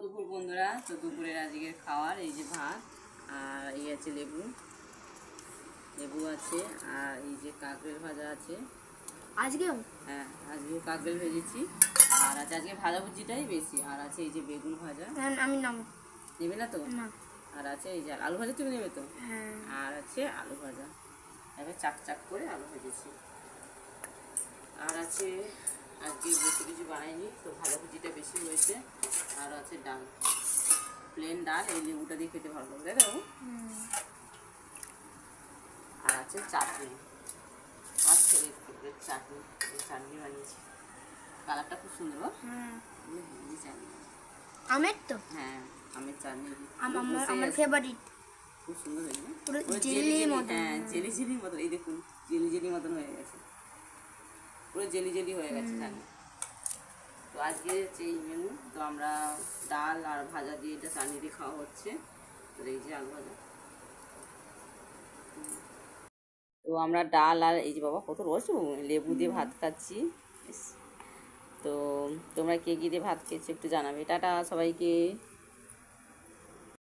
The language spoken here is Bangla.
দুপুর বন্ধুরা, তো দুপুরের আজকের খাওয়ার এই যে ভাত আর এই আছে লেবু আছে আর এই যে কাঁকরেল ভাজা আছে আজকেও। হ্যাঁ, আজকেও কাঁকরেল ভেজেছি আর আছে আজকে ভাজাভুজিটাই বেশি। আর আছে এই যে বেগুন ভাজা। আমি নাম নেবে না তো? না। আর আছে এই যে আলু ভাজা, তুমি নেবে তো? হ্যাঁ। আর আছে আলু ভাজা, এবার চাক চাক করে আলু ভেজেছি। আর আছে আজকে বেশি কিছু বানাইনি, তো ভাজাভুজিটা বেশি হয়েছে। আর আছে ডাল, প্লেন ডাল, এই লেবুটা দিয়ে খেতে ভালো লাগবে, তাই তো? আর আছে চাটনি, আমার ছেলের ফেভারিট চাটনি, এই চাটনি বানিয়েছি। কালারটা খুব সুন্দর। চাটনি আমের তো? হ্যাঁ, আমের চাটনি আমার ফেভারিট। খুব সুন্দর হয়েছে, পুরো পুরো জেলি মতো। হ্যাঁ, জেলি জেলি মতন। এই দেখুন, জেলি জেলি মতন হয়ে গেছে, পুরো জেলি জেলি হয়ে গেছে চাটনি। তো আজকে হচ্ছে এই মেনু। তো আমরা ডাল আর ভাজা দিয়ে এটা চাটনি দিয়ে খাওয়া হচ্ছে। তো এই যে আলু ভাজা, তো আমরা ডাল আর এই যে বাবা কত রস, লেবু দিয়ে ভাত খাচ্ছি। তো তোমরা কে কী দিয়ে ভাত খেয়েছো একটু জানাবে। টাটা সবাইকে।